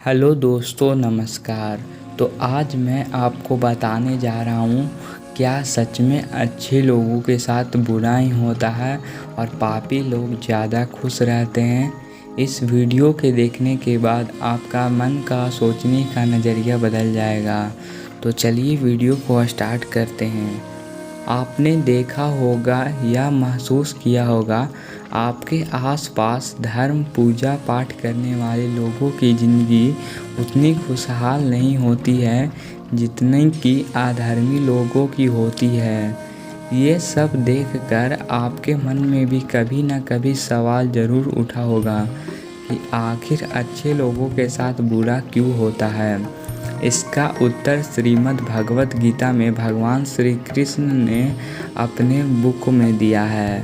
Hello दोस्तों, नमस्कार। तो आज मैं आपको बताने जा रहा हूँ क्या सच में अच्छे लोगों के साथ बुरा ही होता है और पापी लोग ज़्यादा खुश रहते हैं। इस वीडियो के देखने के बाद आपका मन का सोचने का नज़रिया बदल जाएगा। तो चलिए वीडियो को स्टार्ट करते हैं। आपने देखा होगा या महसूस किया होगा, आपके आसपास धर्म पूजा पाठ करने वाले लोगों की ज़िंदगी उतनी खुशहाल नहीं होती है जितनी कि अधर्मी लोगों की होती है। ये सब देखकर आपके मन में भी कभी ना कभी सवाल ज़रूर उठा होगा कि आखिर अच्छे लोगों के साथ बुरा क्यों होता है। इसका उत्तर श्रीमद् भगवत गीता में भगवान श्री कृष्ण ने अपने बुक में दिया है।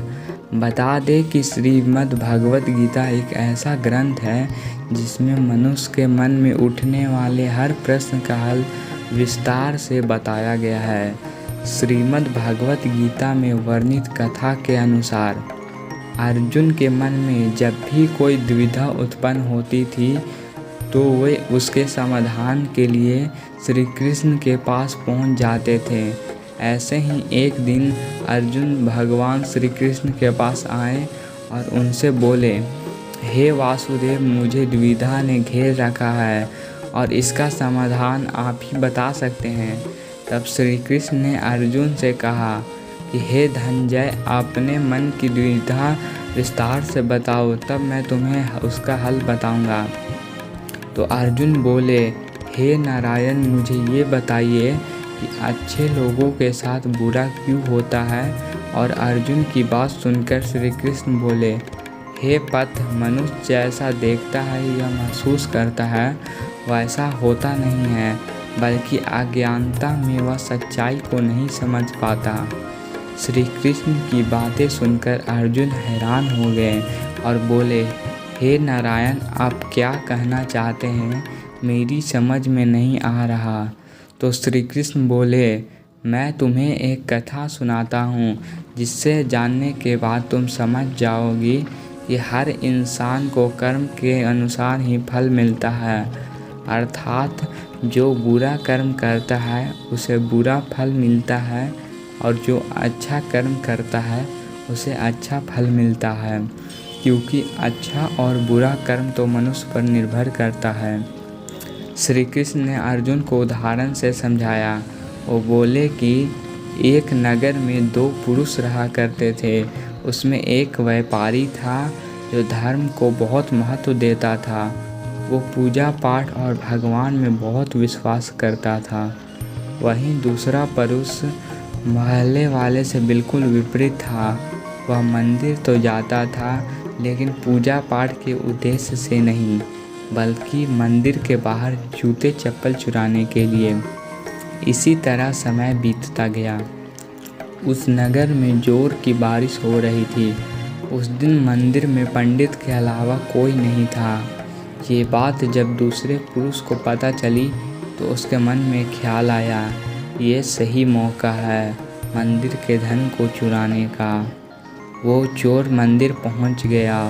बता दें कि श्रीमद् भगवत गीता एक ऐसा ग्रंथ है जिसमें मनुष्य के मन में उठने वाले हर प्रश्न का हल विस्तार से बताया गया है। श्रीमद् भगवत गीता में वर्णित कथा के अनुसार अर्जुन के मन में जब भी कोई दुविधा उत्पन्न होती थी तो वे उसके समाधान के लिए श्री कृष्ण के पास पहुंच जाते थे। ऐसे ही एक दिन अर्जुन भगवान श्री कृष्ण के पास आए और उनसे बोले, हे वासुदेव, मुझे दुविधा ने घेर रखा है और इसका समाधान आप ही बता सकते हैं। तब श्री कृष्ण ने अर्जुन से कहा कि हे धनंजय, अपने मन की दुविधा विस्तार से बताओ, तब मैं तुम्हें उसका हल बताऊंगा। तो अर्जुन बोले, हे नारायण, मुझे ये बताइए कि अच्छे लोगों के साथ बुरा क्यों होता है। और अर्जुन की बात सुनकर श्री कृष्ण बोले, हे पथ, मनुष्य जैसा देखता है या महसूस करता है वैसा होता नहीं है, बल्कि अज्ञानता में वह सच्चाई को नहीं समझ पाता। श्री कृष्ण की बातें सुनकर अर्जुन हैरान हो गए और बोले, हे नारायण, आप क्या कहना चाहते हैं, मेरी समझ में नहीं आ रहा। तो श्री कृष्ण बोले, मैं तुम्हें एक कथा सुनाता हूँ जिससे जानने के बाद तुम समझ जाओगी कि हर इंसान को कर्म के अनुसार ही फल मिलता है। अर्थात जो बुरा कर्म करता है उसे बुरा फल मिलता है और जो अच्छा कर्म करता है उसे अच्छा फल मिलता है, क्योंकि अच्छा और बुरा कर्म तो मनुष्य पर निर्भर करता है। श्री कृष्ण ने अर्जुन को उदाहरण से समझाया। वो बोले कि एक नगर में दो पुरुष रहा करते थे। उसमें एक व्यापारी था जो धर्म को बहुत महत्व देता था। वो पूजा पाठ और भगवान में बहुत विश्वास करता था। वहीं दूसरा पुरुष मोहल्ले वाले से बिल्कुल विपरीत था। वह मंदिर तो जाता था, लेकिन पूजा पाठ के उद्देश्य से नहीं, बल्कि मंदिर के बाहर जूते चप्पल चुराने के लिए। इसी तरह समय बीतता गया। उस नगर में जोर की बारिश हो रही थी। उस दिन मंदिर में पंडित के अलावा कोई नहीं था। ये बात जब दूसरे पुरुष को पता चली तो उसके मन में ख्याल आया, ये सही मौका है मंदिर के धन को चुराने का। वो चोर मंदिर पहुंच गया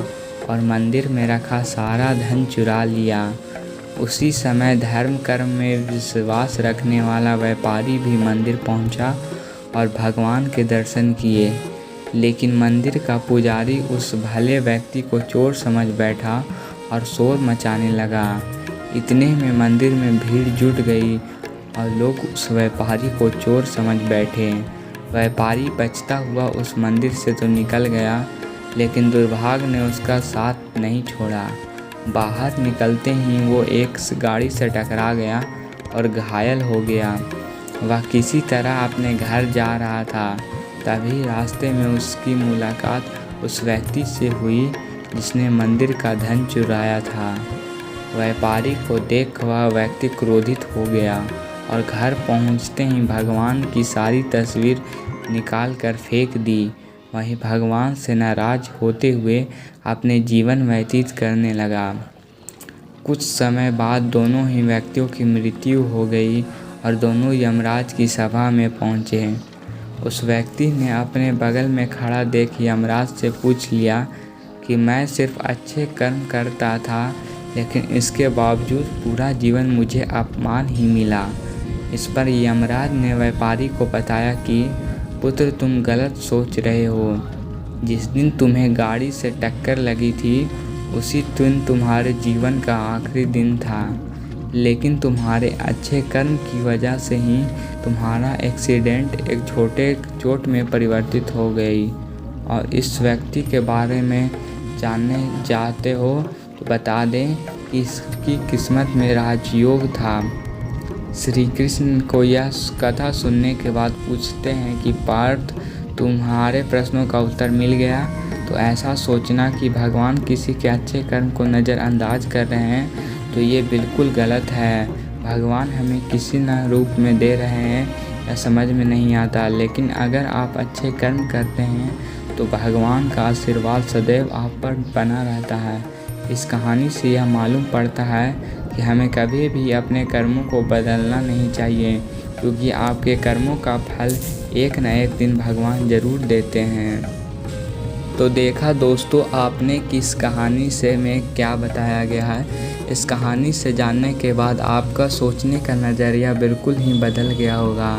और मंदिर में रखा सारा धन चुरा लिया। उसी समय धर्म कर्म में विश्वास रखने वाला व्यापारी भी मंदिर पहुंचा और भगवान के दर्शन किए। लेकिन मंदिर का पुजारी उस भले व्यक्ति को चोर समझ बैठा और शोर मचाने लगा। इतने में मंदिर में भीड़ जुट गई और लोग उस व्यापारी को चोर समझ बैठे। व्यापारी बचता हुआ उस मंदिर से तो निकल गया, लेकिन दुर्भाग्य ने उसका साथ नहीं छोड़ा। बाहर निकलते ही वो एक गाड़ी से टकरा गया और घायल हो गया। वह किसी तरह अपने घर जा रहा था। तभी रास्ते में उसकी मुलाकात उस व्यक्ति से हुई जिसने मंदिर का धन चुराया था। व्यापारी को देख वह व्यक्ति क्रोधित हो गया और घर पहुंचते ही भगवान की सारी तस्वीर निकाल कर फेंक दी। वहीं भगवान से नाराज होते हुए अपने जीवन व्यतीत करने लगा। कुछ समय बाद दोनों ही व्यक्तियों की मृत्यु हो गई और दोनों यमराज की सभा में पहुँचे। उस व्यक्ति ने अपने बगल में खड़ा देख यमराज से पूछ लिया कि मैं सिर्फ अच्छे कर्म करता था लेकिन इसके बावजूद पूरा जीवन मुझे अपमान ही मिला। इस पर यमराज ने व्यापारी को बताया कि पुत्र, तुम गलत सोच रहे हो। जिस दिन तुम्हें गाड़ी से टक्कर लगी थी उसी दिन तुम्हारे जीवन का आखिरी दिन था, लेकिन तुम्हारे अच्छे कर्म की वजह से ही तुम्हारा एक्सीडेंट एक छोटे चोट में परिवर्तित हो गई। और इस व्यक्ति के बारे में जानने चाहते हो तो बता दें कि इसकी किस्मत में राजयोग था। श्री कृष्ण को यह कथा सुनने के बाद पूछते हैं कि पार्थ, तुम्हारे प्रश्नों का उत्तर मिल गया। तो ऐसा सोचना कि भगवान किसी के अच्छे कर्म को नज़रअंदाज कर रहे हैं तो ये बिल्कुल गलत है। भगवान हमें किसी न रूप में दे रहे हैं या समझ में नहीं आता, लेकिन अगर आप अच्छे कर्म करते हैं तो भगवान का आशीर्वाद सदैव आप पर बना रहता है। इस कहानी से यह मालूम पड़ता है कि हमें कभी भी अपने कर्मों को बदलना नहीं चाहिए, क्योंकि आपके कर्मों का फल एक न एक दिन भगवान ज़रूर देते हैं। तो देखा दोस्तों आपने कि इस कहानी से में क्या बताया गया है। इस कहानी से जानने के बाद आपका सोचने का नज़रिया बिल्कुल ही बदल गया होगा।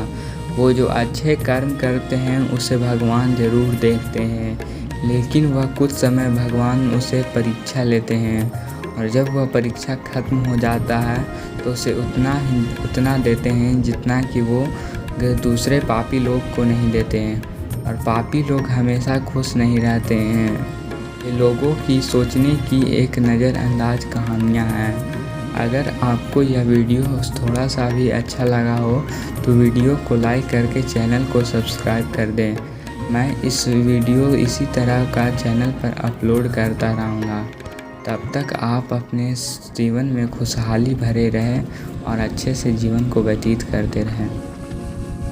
वो जो अच्छे कर्म करते हैं उसे भगवान ज़रूर देखते हैं, लेकिन वह कुछ समय भगवान उसे परीक्षा लेते हैं, और जब वह परीक्षा ख़त्म हो जाता है तो उसे उतना देते हैं जितना कि वो दूसरे पापी लोग को नहीं देते हैं। और पापी लोग हमेशा खुश नहीं रहते हैं। ये लोगों की सोचने की एक नज़रअंदाज कहानियाँ हैं। अगर आपको यह वीडियो थोड़ा सा भी अच्छा लगा हो तो वीडियो को लाइक करके चैनल को सब्सक्राइब कर दें। मैं इस वीडियो इसी तरह का चैनल पर अपलोड करता रहूँगा। तब तक आप अपने जीवन में खुशहाली भरे रहें और अच्छे से जीवन को व्यतीत करते रहें।